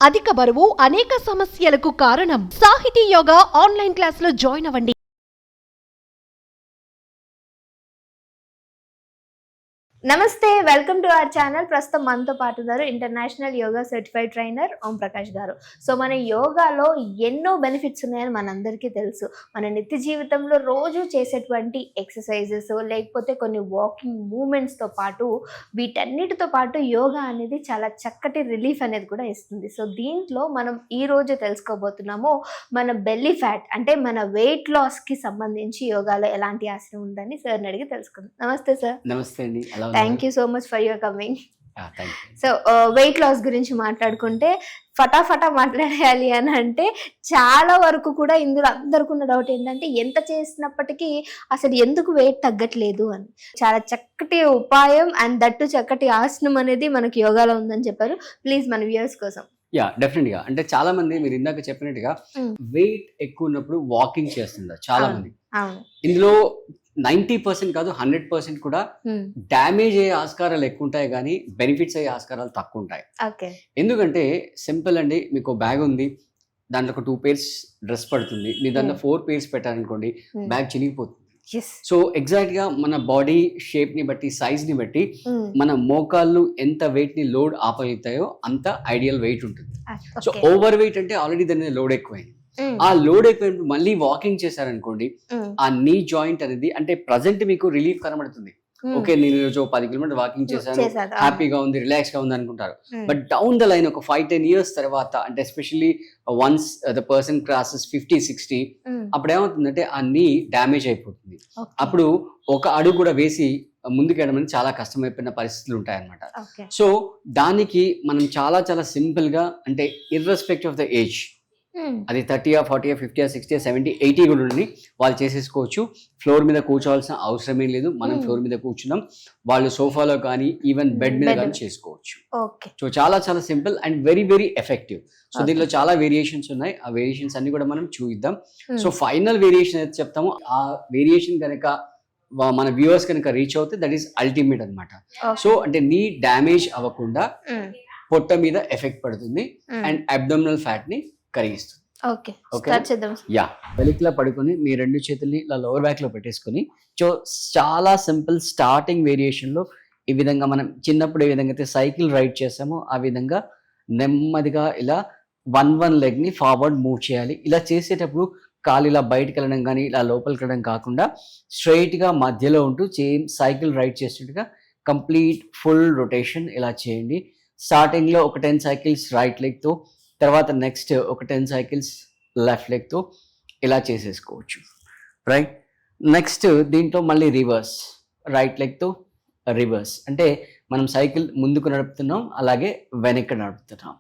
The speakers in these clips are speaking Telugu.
అధిక బరువు అనేక సమస్యలకు కారణం. సాహితీ యోగా ఆన్లైన్ క్లాసులో జాయిన్ అవ్వండి. నమస్తే, వెల్కమ్ టు అవర్ ఛానల్. ప్రస్తుతం మనతో పాటు ఉన్నారు international yoga certified trainer Om Prakash గారు. సో మన యోగాలో ఎన్నో బెనిఫిట్స్ ఉన్నాయని మనందరికీ తెలుసు. మన నిత్య జీవితంలో రోజు చేసేటువంటి ఎక్సర్సైజెస్ లేకపోతే కొన్ని వాకింగ్ మూమెంట్స్తో పాటు వీటన్నిటితో పాటు యోగా అనేది చాలా చక్కటి రిలీఫ్ అనేది కూడా ఇస్తుంది. సో దీంట్లో మనం ఈ రోజు తెలుసుకోబోతున్నాము మన బెల్లీ ఫ్యాట్ అంటే మన వెయిట్ లాస్కి సంబంధించి యోగాలో ఎలాంటి ఆసనం ఉందని సార్ని అడిగి తెలుసుకుందాం. నమస్తే సార్. నమస్తే అండి. Thank you so much for your coming. Thank you. So weight loss గురించి మాట్లాడుకుంటే ఫటాఫటా మాట్లాడేయాలి అని అంటే చాలా వరకు కూడా ఇందులో అందరికీ ఉన్న డౌట్ ఏంటంటే ఎంత చేసినప్పటికీ అసలు ఎందుకు వెయిట్ తగ్గట్లేదు అని. చాలా చక్కటి ఉపాయం అండ్ దట్టు చక్కటి ఆసనం అనేది మనకి యోగాలో ఉందని చెప్పారు. ప్లీజ్ మన వ్యూయర్స్ కోసం. డెఫినెట్ గా అంటే చాలా మంది మీరు ఇందాక చెప్పినట్టుగా వెయిట్ ఎక్కువ ఉన్నప్పుడు వాకింగ్ చేస్తుంటారు చాలా మంది. ఇందులో 90% కాదు 100% కూడా డ్యామేజ్ అయ్యే ఆస్కారాలు ఎక్కువ ఉంటాయి కానీ బెనిఫిట్స్ అయ్యే ఆస్కారాలు తక్కువ ఉంటాయి. ఎందుకంటే సింపుల్ అండి, మీకు బ్యాగ్ ఉంది, దాంట్లో ఒక 2 pairs డ్రెస్ పడుతుంది, మీ దాంట్లో 4 pairs పెట్టారనుకోండి బ్యాగ్ చినిగిపోతుంది. సో ఎగ్జాక్ట్ గా మన బాడీ షేప్ ని బట్టి సైజ్ ని బట్టి మన మోకాళ్ళు ఎంత వెయిట్ ని లోడ్ ఆపగలుగుతాయో అంత ఐడియల్ వెయిట్ ఉంటుంది. సో ఓవర్ వెయిట్ అంటే ఆల్రెడీ దాని మీద లోడ్ ఎక్కువైంది. ఆ లోడ్ ఎక్కువ మళ్ళీ వాకింగ్ చేశారనుకోండి ఆ నీ జాయింట్ అనేది అంటే ప్రజెంట్ మీకు రిలీఫ్ కనబడుతుంది. ఓకే, నేను ఈరోజు 10 కిలోమీటర్ వాకింగ్ చేశాను, హ్యాపీగా ఉంది, రిలాక్స్ గా ఉంది అనుకుంటారు. బట్ డౌన్ ద లైన్ ఒక 5-10 years తర్వాత అంటే especially once the person crosses 50-60 అప్పుడు ఏమవుతుందంటే ఆ నీ డ్యామేజ్ అయిపోతుంది. అప్పుడు ఒక అడుగు కూడా వేసి ముందుకెళ్ళడం అనేది చాలా కష్టమైపోయిన పరిస్థితులు ఉంటాయన్నమాట. సో దానికి మనం చాలా చాలా సింపుల్ గా అంటే ఇర్రెస్పెక్టివ్ ఆఫ్ ద ఏజ్, అది 30, 40, 50, 60, 70, 80 కూడా ఉండి వాళ్ళు చేసేసుకోవచ్చు. ఫ్లోర్ మీద కూర్చోవాల్సిన అవసరమే లేదు. మనం ఫ్లోర్ మీద కూర్చున్నాం, వాళ్ళు సోఫాలో కానీ ఈవెన్ బెడ్ మీద కానీ చేసుకోవచ్చు. సో చాలా చాలా simple and very very effective. So దీనిలో చాలా వేరియేషన్స్ ఉన్నాయి, ఆ వేరియేషన్స్ అన్ని కూడా మనం చూద్దాం. సో ఫైనల్ వేరియేషన్ అయితే చెప్తాము, ఆ వేరియేషన్ కనుక మన వ్యూవర్స్ కనుక రీచ్ అవుతే దట్ ఈస్ అల్టిమేట్ అనమాట. సో అంటే నీ డ్యామేజ్ అవ్వకుండా పొట్ట మీద ఎఫెక్ట్ పడుతుంది అండ్ అబ్డామినల్ ఫ్యాట్ ని కరిగిస్తుంది. వెలికిలా పడుకొని మీ 2 చేతుల్ని ఇలా లోవర్ బ్యాక్ లో పెట్టేసుకొని చాలా సింపుల్ స్టార్టింగ్ వేరియేషన్ లో ఈ విధంగా మనం చిన్నప్పుడు ఏ విధంగా అయితే సైకిల్ రైడ్ చేసామో ఆ విధంగా నెమ్మదిగా ఇలా 1 లెగ్ ని ఫార్వర్డ్ మూవ్ చేయాలి. ఇలా చేసేటప్పుడు కాలు ఇలా బయటకు వెళ్ళడం కానీ ఇలా లోపలికి వెళ్ళడం కాకుండా స్ట్రైట్ గా మధ్యలో ఉంటూ సైకిల్ రైడ్ చేసినట్టుగా కంప్లీట్ ఫుల్ రొటేషన్ ఇలా చేయండి. స్టార్టింగ్ లో ఒక 10 cycles రైట్ లెగ్ తో, తర్వాత నెక్స్ట్ ఒక 10 cycles లెఫ్ట్ లెగ్ తో ఇలా చేసేసుకోవచ్చు. రైట్, నెక్స్ట్ దీంట్లో మళ్ళీ రివర్స్, రైట్ లెగ్ తో రివర్స్ అంటే మనం సైకిల్ ముందుకు నడుపుతున్నాం అలాగే వెనక్కి నడుపుతున్నాం.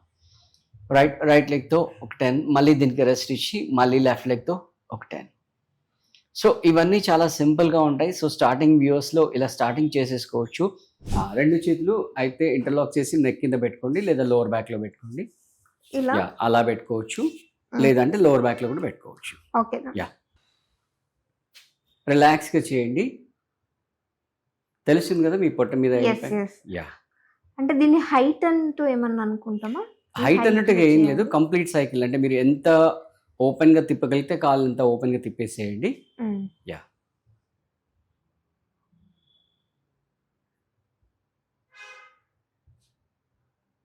రైట్ లెగ్ తో ఒక 10, మళ్ళీ దీనికి రెస్ట్ ఇచ్చి మళ్ళీ లెఫ్ట్ లెగ్ తో ఒక 10. సో ఇవన్నీ చాలా సింపుల్ గా ఉంటాయి. సో స్టార్టింగ్ వ్యూవర్స్ లో ఇలా స్టార్టింగ్ చేసేసుకోవచ్చు. 2 చేతులు అయితే ఇంటర్లాక్ చేసి నెక్ కింద పెట్టుకోండి లేదా లోవర్ బ్యాక్ లో పెట్టుకోండి. అలా పెట్టుకోవచ్చు, లేదంటే లోవర్ బ్యాక్ లో కూడా పెట్టుకోవచ్చు. రిలాక్స్ గా చేయండి. తెలుస్తుంది కదా మీ పొట్ట మీద. అంటే దీన్ని హైట్ అంటూ ఏమన్నా అనుకుంటామా? హైట్ అన్నట్టుగా ఏం లేదు, కంప్లీట్ సైకిల్ అంటే మీరు ఎంత ఓపెన్ గా తిప్పగలిగితే కాళ్ళు అంతా ఓపెన్ గా తిప్పేసేయండి.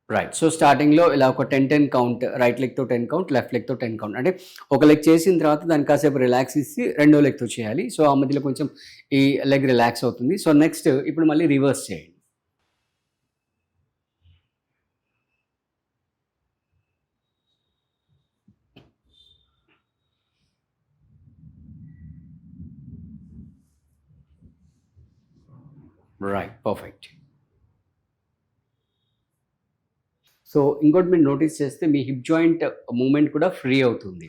రైట్, సో స్టార్టింగ్ లో ఇలా ఒక 10 కౌంట్, రైట్ లెగ్ తో 10 కౌంట్, లెఫ్ట్ లెగ్ తో 10 కౌంట్. అంటే ఒక లెగ్ చేసిన తర్వాత దాన్ని కాసేపు రిలాక్స్ ఇచ్చి 2వ లెగ్ తో చేయాలి. సో ఆ మధ్యలో కొంచెం ఈ లెగ్ రిలాక్స్ అవుతుంది. సో నెక్స్ట్ ఇప్పుడు మళ్ళీ రివర్స్ చేయండి. Right, perfect. సో ఇంకోటి మీరు నోటీస్ చేస్తే మీ హిప్ జాయింట్ మూవ్మెంట్ కూడా ఫ్రీ అవుతుంది.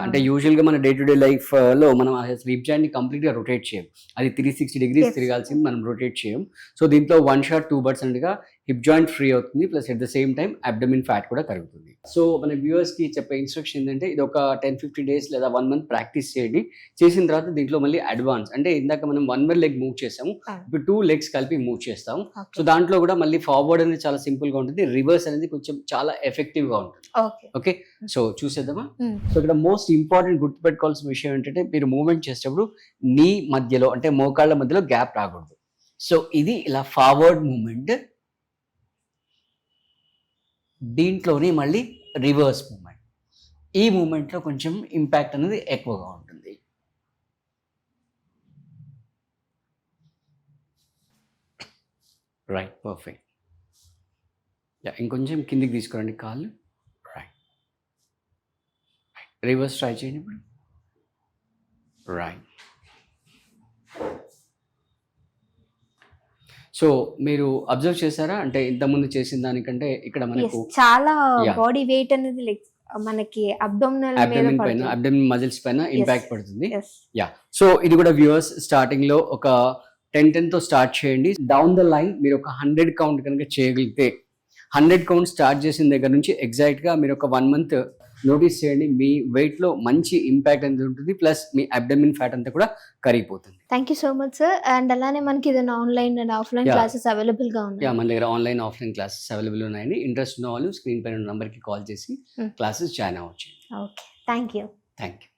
అంటే యూజువల్ గా మన డే టు డే లైఫ్ లో మనం హిప్ జాయింట్ ని కంప్లీట్ గా రొటేట్ చేయం, అది 360 degrees తిరగాల్సింది మనం రొటేట్ చేయం. సో దీంట్లో 1 shot 2 birds అన్నట్టుగా హిప్ జాయింట్ ఫ్రీ అవుతుంది, plus at the same time abdomen fat కూడా కరుగుతుంది. సో మన వ్యూవర్స్ కి చెప్పే ఇన్స్ట్రక్షన్ ఏంటంటే ఇది ఒక 10-15 డేస్ లేదా 1 మంత్ ప్రాక్టీస్ చేయండి. చేసిన తర్వాత దీంట్లో మళ్ళీ అడ్వాన్స్ అంటే ఇందాక మనం 1 లెగ్ మూవ్ చేసాము, ఇప్పుడు 2 లెగ్స్ కలిపి మూవ్ చేస్తాం. సో దాంట్లో కూడా మళ్ళీ ఫార్వర్డ్ అనేది చాలా సింపుల్ గా ఉంటుంది, రివర్స్ అనేది కొంచెం చాలా ఎఫెక్టివ్ గా ఉంటుంది. ఓకే, సో చూసేద్దామా. సో ఇక్కడ మోస్ట్ ఇంపార్టెంట్ గుర్తుపెట్టుకోవాల్సిన విషయం ఏంటంటే మీరు మూవ్మెంట్ చేసేటప్పుడు నీ మధ్యలో అంటే మోకాళ్ళ మధ్యలో గ్యాప్ రాకూడదు. సో ఇది ఇలా ఫార్వర్డ్ మూమెంట్, దీంట్లోనే మళ్ళీ రివర్స్ మూమెంట్. ఈ మూమెంట్లో కొంచెం ఇంపాక్ట్ అనేది ఎక్కువగా ఉంటుంది. Right, perfect. ఇంకొంచెం కిందికి తీసుకురండి కాళ్ళు. రైట్, రివర్స్ ట్రై చేయండి ఇప్పుడు. రైట్. సో మీరు అబ్జర్వ్ చేశారా అంటే ఇంతకుముందు చేసిన దానికంటే ఇక్కడ మనకు చాలా బాడీ వెయిట్ అనేది మనకి అబ్డోమిన్ పైన, అబ్డోమిన్ మజిల్స్ పైన ఇంపాక్ట్ పడుతుంది. సో ఇది కూడా వ్యూవర్స్ స్టార్టింగ్ లో ఒక 10 తో స్టార్ట్ చేయండి. డౌన్ ద లైన్ మీరు ఒక 100 కౌంట్ కనుక చేయగలిగితే 100 కౌంట్ స్టార్ట్ చేసిన దగ్గర నుంచి ఎగ్జాక్ట్ గా మీరు ఒక 1 మంత్ నోటీస్ చేయండి, మీ వెయిట్ లో మంచి ఇంపాక్ట్ అనేది ఉంటుంది, ప్లస్ మీ అబ్డమిన్ ఫ్యాట్ అంతా కూడా కరిగిపోతుంది. Thank you so much sir. And అలానే మనకి ఏదైనా online and offline classes available గా ఉన్నాయి? మన దగ్గర ఆన్లైన్ ఆఫ్లైన్ క్లాసెస్ అవైలబుల్ ఉన్నాయండి. ఇంట్రెస్ట్ ఉన్న వాళ్ళు స్క్రీన్ పైన నంబర్ కి కాల్ చేసి క్లాసెస్ జాయిన్ అవ్వచ్చు. Okay, thank you. Thank you.